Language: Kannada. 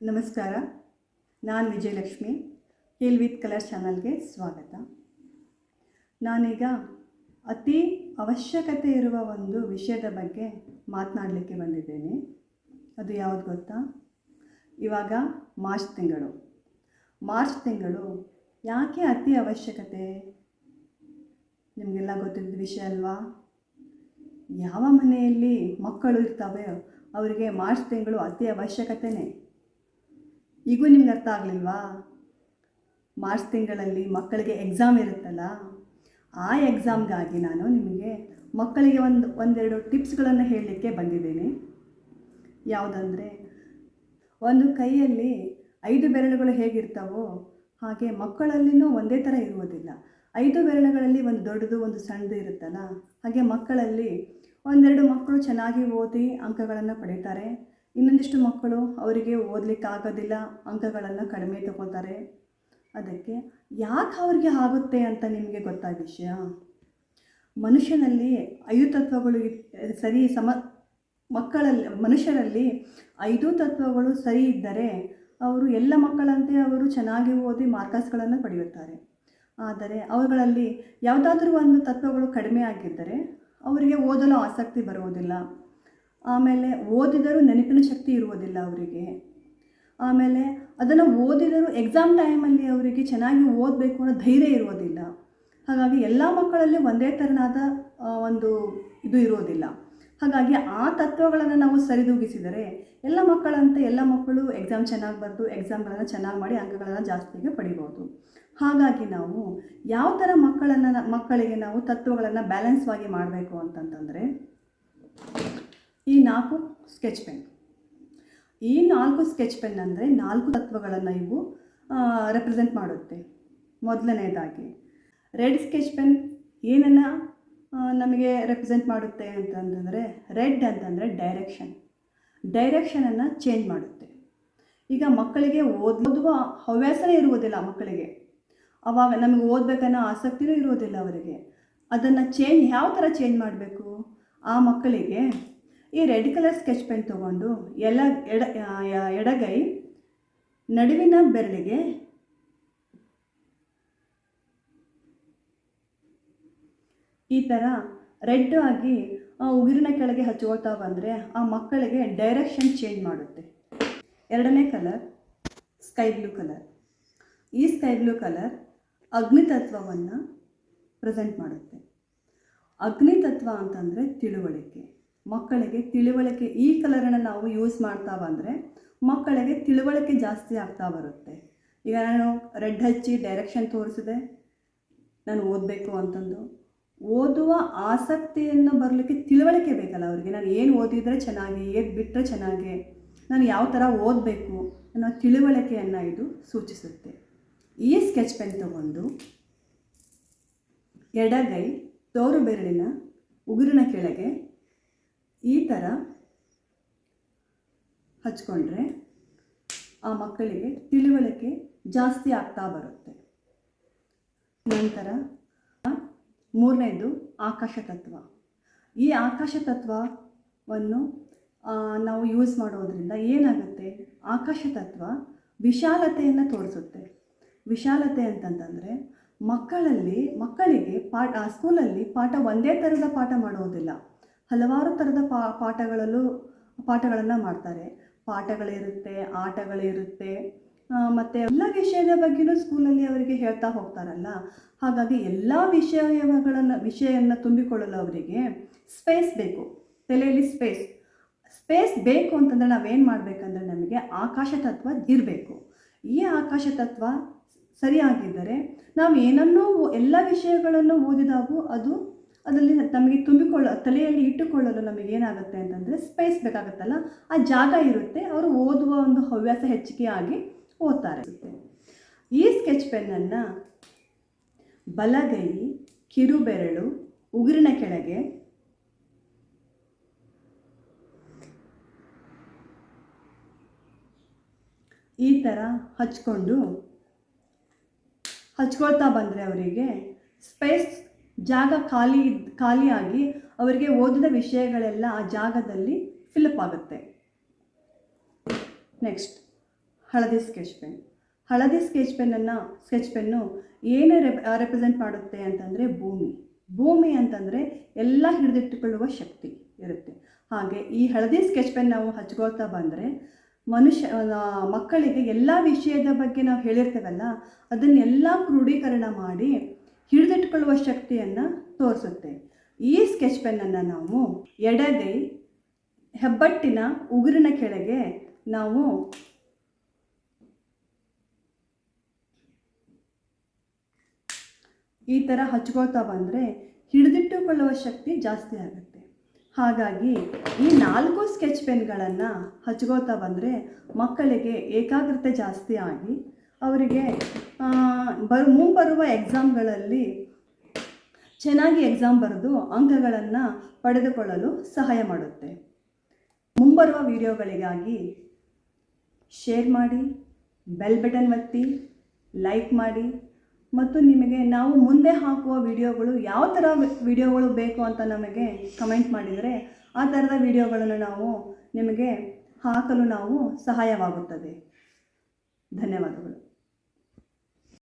ನಮಸ್ಕಾರ. ನಾನು ವಿಜಯಲಕ್ಷ್ಮಿ. ಹೀಲ್ ವಿತ್ ಕಲರ್ ಚಾನಲ್ಗೆ ಸ್ವಾಗತ. ನಾನೀಗ ಅತಿ ಅವಶ್ಯಕತೆ ಇರುವ ಒಂದು ವಿಷಯದ ಬಗ್ಗೆ ಮಾತನಾಡಲಿಕ್ಕೆ ಬಂದಿದ್ದೇನೆ. ಅದು ಯಾವುದು ಗೊತ್ತಾ? ಇವಾಗ ಮಾರ್ಚ್ ತಿಂಗಳು ಯಾಕೆ ಅತಿ ಅವಶ್ಯಕತೆ? ನಿಮಗೆಲ್ಲ ಗೊತ್ತಿದ್ದ ವಿಷಯ ಅಲ್ವಾ? ಯಾವ ಮನೆಯಲ್ಲಿ ಮಕ್ಕಳು ಇರ್ತವೆ ಅವರಿಗೆ ಮಾರ್ಚ್ ತಿಂಗಳು ಅತಿ ಅವಶ್ಯಕತೆಯೇ. ಈಗೂ ನಿಮ್ಗೆ ಅರ್ಥ ಆಗಲಿಲ್ವಾ? ಮಾರ್ಚ್ ತಿಂಗಳಲ್ಲಿ ಮಕ್ಕಳಿಗೆ ಎಕ್ಸಾಮ್ ಇರುತ್ತಲ್ಲ, ಆ ಎಕ್ಸಾಮ್ಗಾಗಿ ನಾನು ನಿಮಗೆ ಮಕ್ಕಳಿಗೆ ಒಂದೆರಡು ಟಿಪ್ಸ್ಗಳನ್ನು ಹೇಳಲಿಕ್ಕೆ ಬಂದಿದ್ದೇನೆ. ಯಾವುದಂದರೆ, ಒಂದು ಕೈಯಲ್ಲಿ 5 ಬೆರಳುಗಳು ಹೇಗಿರ್ತಾವೋ ಹಾಗೆ ಮಕ್ಕಳಲ್ಲಿನೂ ಒಂದೇ ಥರ ಇರುವುದಿಲ್ಲ. 5 ಬೆರಳುಗಳಲ್ಲಿ ಒಂದು ದೊಡ್ಡದು ಒಂದು ಸಣ್ಣದು ಇರುತ್ತಲ್ಲ, ಹಾಗೆ ಮಕ್ಕಳಲ್ಲಿ ಒಂದೆರಡು ಮಕ್ಕಳು ಚೆನ್ನಾಗಿ ಓದಿ ಅಂಕಗಳನ್ನು ಪಡೀತಾರೆ. ಇನ್ನೊಂದಿಷ್ಟು ಮಕ್ಕಳು ಅವರಿಗೆ ಓದಲಿಕ್ಕಾಗೋದಿಲ್ಲ, ಅಂಕಗಳನ್ನು ಕಡಿಮೆ ತಗೊಳ್ತಾರೆ. ಅದಕ್ಕೆ ಯಾಕೆ ಅವ್ರಿಗೆ ಆಗುತ್ತೆ ಅಂತ ನಿಮಗೆ ಗೊತ್ತಾ ವಿಷಯ? ಮನುಷ್ಯನಲ್ಲಿ 5 ತತ್ವಗಳು ಮನುಷ್ಯರಲ್ಲಿ 5 ತತ್ವಗಳು ಸರಿ ಇದ್ದರೆ ಅವರು ಎಲ್ಲ ಮಕ್ಕಳಂತೆ ಅವರು ಚೆನ್ನಾಗಿ ಓದಿ ಮಾರ್ಕ್ಸ್ಗಳನ್ನು ಪಡೆಯುತ್ತಾರೆ. ಆದರೆ ಅವುಗಳಲ್ಲಿ ಯಾವುದಾದ್ರೂ ಒಂದು ತತ್ವಗಳು ಕಡಿಮೆ ಆಗಿದ್ದರೆ ಅವರಿಗೆ ಓದಲು ಆಸಕ್ತಿ ಬರುವುದಿಲ್ಲ. ಆಮೇಲೆ ಓದಿದರೂ ನೆನಪಿನ ಶಕ್ತಿ ಇರುವುದಿಲ್ಲ ಅವರಿಗೆ. ಆಮೇಲೆ ಅದನ್ನು ಓದಿದರೂ ಎಕ್ಸಾಮ್ ಟೈಮಲ್ಲಿ ಅವರಿಗೆ ಚೆನ್ನಾಗಿ ಓದಬೇಕು ಅನ್ನೋ ಧೈರ್ಯ ಇರುವುದಿಲ್ಲ. ಹಾಗಾಗಿ ಎಲ್ಲ ಮಕ್ಕಳಲ್ಲಿ ಒಂದೇ ಥರನಾದ ಒಂದು ಇದು ಇರೋದಿಲ್ಲ. ಹಾಗಾಗಿ ಆ ತತ್ವಗಳನ್ನು ನಾವು ಸರಿದೂಗಿಸಿದರೆ ಎಲ್ಲ ಮಕ್ಕಳು ಎಕ್ಸಾಮ್ ಚೆನ್ನಾಗಿ ಬರೆದು ಎಕ್ಸಾಮ್ಗಳನ್ನು ಚೆನ್ನಾಗಿ ಮಾಡಿ ಅಂಕಗಳನ್ನು ಜಾಸ್ತಿಗೆ ಪಡಿಬೋದು. ಹಾಗಾಗಿ ನಾವು ಯಾವ ಥರ ಮಕ್ಕಳಿಗೆ ನಾವು ತತ್ವಗಳನ್ನು ಬ್ಯಾಲೆನ್ಸ್ವಾಗಿ ಮಾಡಬೇಕು ಅಂತಂತಂದರೆ, ಈ 4 ಸ್ಕೆಚ್ ಪೆನ್. ಈ 4 ಸ್ಕೆಚ್ ಪೆನ್ ಅಂದರೆ 4 ತತ್ವಗಳನ್ನು ಇವು ರೆಪ್ರೆಸೆಂಟ್ ಮಾಡುತ್ತೆ. ಮೊದಲನೇದಾಗಿ ರೆಡ್ ಸ್ಕೆಚ್ ಪೆನ್ ಏನನ್ನು ನಮಗೆ ರೆಪ್ರೆಸೆಂಟ್ ಮಾಡುತ್ತೆ ಅಂತಂದರೆ, ರೆಡ್ ಅಂತಂದರೆ ಡೈರೆಕ್ಷನನ್ನು ಚೇಂಜ್ ಮಾಡುತ್ತೆ. ಈಗ ಮಕ್ಕಳಿಗೆ ಓದುವ ಹವ್ಯಾಸನೇ ಇರುವುದಿಲ್ಲ ಮಕ್ಕಳಿಗೆ. ಆವಾಗ ನಮಗೆ ಓದಬೇಕನ್ನೋ ಆಸಕ್ತಿನೂ ಇರುವುದಿಲ್ಲ ಅವರಿಗೆ. ಅದನ್ನು ಯಾವ ಥರ ಚೇಂಜ್ ಮಾಡಬೇಕು? ಆ ಮಕ್ಕಳಿಗೆ ಈ ರೆಡ್ ಕಲರ್ ಸ್ಕೆಚ್ ಪೆನ್ ತೊಗೊಂಡು ಎಡಗೈ ನಡುವಿನ ಬೆರಳಿಗೆ ಈ ಥರ ರೆಡ್ ಆಗಿ ಉಗುರಿನ ಕೆಳಗೆ ಹಚ್ಕೊಳ್ತಾ ಬಂದರೆ ಆ ಮಕ್ಕಳಿಗೆ ಡೈರೆಕ್ಷನ್ ಚೇಂಜ್ ಮಾಡುತ್ತೆ. ಎರಡನೇ ಕಲರ್ ಸ್ಕೈ ಬ್ಲೂ ಕಲರ್. ಈ ಸ್ಕೈ ಬ್ಲೂ ಕಲರ್ ಅಗ್ನಿತತ್ವವನ್ನು ಪ್ರೆಸೆಂಟ್ ಮಾಡುತ್ತೆ. ಅಗ್ನಿತತ್ವ ಅಂತಂದರೆ ತಿಳುವಳಿಕೆ. ಮಕ್ಕಳಿಗೆ ತಿಳುವಳಿಕೆ, ಈ ಕಲರನ್ನು ನಾವು ಯೂಸ್ ಮಾಡ್ತಾ ಬಂದರೆ ಮಕ್ಕಳಿಗೆ ತಿಳುವಳಿಕೆ ಜಾಸ್ತಿ ಆಗ್ತಾ ಬರುತ್ತೆ. ಈಗ ನಾನು ರೆಡ್ ಹಚ್ಚಿ ಡೈರೆಕ್ಷನ್ ತೋರಿಸಿದೆ, ನಾನು ಓದಬೇಕು ಅಂತಂದು. ಓದುವ ಆಸಕ್ತಿಯನ್ನು ಬರಲಿಕ್ಕೆ ತಿಳುವಳಿಕೆ ಬೇಕಲ್ಲ ಅವರಿಗೆ. ನಾನು ಏನು ಓದಿದರೆ ಚೆನ್ನಾಗಿ, ಏನು ಬಿಟ್ಟರೆ ಚೆನ್ನಾಗಿ, ನಾನು ಯಾವ ಥರ ಓದಬೇಕು ಅನ್ನೋ ತಿಳುವಳಿಕೆಯನ್ನು ಇದು ಸೂಚಿಸುತ್ತೆ. ಈ ಸ್ಕೆಚ್ ಪೆನ್ ತಗೊಂಡು ಎಡಗೈ ತೋರು ಬೆರಳಿನ ಉಗುರಿನ ಕೆಳಗೆ ಈ ಥರ ಹಚ್ಕೊಂಡ್ರೆ ಆ ಮಕ್ಕಳಿಗೆ ತಿಳುವಳಿಕೆ ಜಾಸ್ತಿ ಆಗ್ತಾ ಬರುತ್ತೆ. ನಂತರ 3ನೇದು ಆಕಾಶ ತತ್ವ. ಈ ಆಕಾಶ ತತ್ವವನ್ನು ನಾವು ಯೂಸ್ ಮಾಡೋದ್ರಿಂದ ಏನಾಗುತ್ತೆ? ಆಕಾಶ ತತ್ವ ವಿಶಾಲತೆಯನ್ನು ತೋರಿಸುತ್ತೆ. ವಿಶಾಲತೆ ಅಂತಂತಂದರೆ ಮಕ್ಕಳಿಗೆ ಸ್ಕೂಲಲ್ಲಿ ಒಂದೇ ಥರದ ಪಾಠ ಮಾಡೋದಿಲ್ಲ. ಹಲವಾರು ಥರದ ಪಾಠಗಳನ್ನು ಮಾಡ್ತಾರೆ. ಪಾಠಗಳಿರುತ್ತೆ, ಆಟಗಳಿರುತ್ತೆ, ಮತ್ತು ಎಲ್ಲ ವಿಷಯದ ಬಗ್ಗೆಯೂ ಸ್ಕೂಲಲ್ಲಿ ಅವರಿಗೆ ಹೇಳ್ತಾ ಹೋಗ್ತಾರಲ್ಲ. ಹಾಗಾಗಿ ಎಲ್ಲ ವಿಷಯವನ್ನು ತುಂಬಿಕೊಳ್ಳಲು ಅವರಿಗೆ ಸ್ಪೇಸ್ ಬೇಕು. ತಲೆಯಲ್ಲಿ ಸ್ಪೇಸ್ ಬೇಕು ಅಂತಂದರೆ ನಾವೇನು ಮಾಡಬೇಕಂದ್ರೆ, ನಮಗೆ ಆಕಾಶ ತತ್ವ ಇರಬೇಕು. ಈ ಆಕಾಶ ತತ್ವ ಸರಿಯಾಗಿದ್ದರೆ ನಾವು ಏನನ್ನೂ ಎಲ್ಲ ವಿಷಯಗಳನ್ನು ಓದಿದಾಗೂ ಅದರಲ್ಲಿ ನಮಗೆ ತಲೆಯಲ್ಲಿ ಇಟ್ಟುಕೊಳ್ಳಲು ನಮಗೇನಾಗುತ್ತೆ ಅಂತಂದರೆ ಸ್ಪೇಸ್ ಬೇಕಾಗುತ್ತಲ್ಲ, ಆ ಜಾಗ ಇರುತ್ತೆ. ಅವರು ಓದುವ ಒಂದು ಹವ್ಯಾಸ ಹೆಚ್ಚಿಗೆ ಆಗಿ ಓದ್ತಾರೆ. ಈ ಸ್ಕೆಚ್ ಪೆನ್ನನ್ನು ಬಲಗೈ ಕಿರುಬೆರಳು ಉಗುರಿನ ಕೆಳಗೆ ಈ ಥರ ಹಚ್ಕೊಳ್ತಾ ಬಂದರೆ ಅವರಿಗೆ ಜಾಗ ಖಾಲಿಯಾಗಿ ಅವರಿಗೆ ಓದಿದ ವಿಷಯಗಳೆಲ್ಲ ಆ ಜಾಗದಲ್ಲಿ ಫಿಲಪ್ ಆಗುತ್ತೆ. ನೆಕ್ಸ್ಟ್ ಹಳದಿ ಸ್ಕೆಚ್ ಪೆನ್. ಹಳದಿ ಸ್ಕೆಚ್ ಪೆನ್ನು ಏನು ರೆಪ್ರೆಸೆಂಟ್ ಮಾಡುತ್ತೆ ಅಂತಂದರೆ ಭೂಮಿ ಅಂತಂದರೆ ಎಲ್ಲ ಹಿಡಿದಿಟ್ಟುಕೊಳ್ಳುವ ಶಕ್ತಿ ಇರುತ್ತೆ. ಹಾಗೆ ಈ ಹಳದಿ ಸ್ಕೆಚ್ ಪೆನ್ ನಾವು ಹಚ್ಕೊಳ್ತಾ ಬಂದರೆ ಮಕ್ಕಳಿಗೆ ಎಲ್ಲ ವಿಷಯದ ಬಗ್ಗೆ ನಾವು ಹೇಳಿರ್ತೇವಲ್ಲ ಅದನ್ನೆಲ್ಲ ಕ್ರೋಢೀಕರಣ ಮಾಡಿ ಹಿಡಿದಿಟ್ಟುಕೊಳ್ಳುವ ಶಕ್ತಿಯನ್ನು ತೋರಿಸುತ್ತೆ. ಈ ಸ್ಕೆಚ್ ಪೆನ್ನನ್ನು ನಾವು ಎಡಗೈ ಹೆಬ್ಬಟ್ಟಿನ ಉಗುರಿನ ಕೆಳಗೆ ನಾವು ಈ ಥರ ಹಚ್ಕೊಳ್ತಾ ಬಂದರೆ ಹಿಡಿದಿಟ್ಟುಕೊಳ್ಳುವ ಶಕ್ತಿ ಜಾಸ್ತಿ ಆಗುತ್ತೆ. ಹಾಗಾಗಿ ಈ 4 ಸ್ಕೆಚ್ ಪೆನ್ಗಳನ್ನು ಹಚ್ಕೊಳ್ತಾ ಬಂದರೆ ಮಕ್ಕಳಿಗೆ ಏಕಾಗ್ರತೆ ಜಾಸ್ತಿ ಆಗಿ ಅವರಿಗೆ ಮುಂಬರುವ ಎಕ್ಸಾಮ್ಗಳಲ್ಲಿ ಚೆನ್ನಾಗಿ ಎಕ್ಸಾಮ್ ಬರೆದು ಅಂಕಗಳನ್ನು ಪಡೆದುಕೊಳ್ಳಲು ಸಹಾಯ ಮಾಡುತ್ತೆ. ಮುಂಬರುವ ವಿಡಿಯೋಗಳಿಗಾಗಿ ಶೇರ್ ಮಾಡಿ, ಬೆಲ್ ಬಟನ್ ಒತ್ತಿ, ಲೈಕ್ ಮಾಡಿ ಮತ್ತು ನಿಮಗೆ ನಾವು ಮುಂದೆ ಹಾಕುವ ವಿಡಿಯೋಗಳು ಯಾವ ಥರ ವಿಡಿಯೋಗಳು ಬೇಕು ಅಂತ ನಮಗೆ ಕಮೆಂಟ್ ಮಾಡಿದರೆ ಆ ಥರದ ವಿಡಿಯೋಗಳನ್ನು ನಾವು ನಿಮಗೆ ಹಾಕಲು ನಾವು ಸಹಾಯವಾಗುತ್ತದೆ. ಧನ್ಯವಾದಗಳು.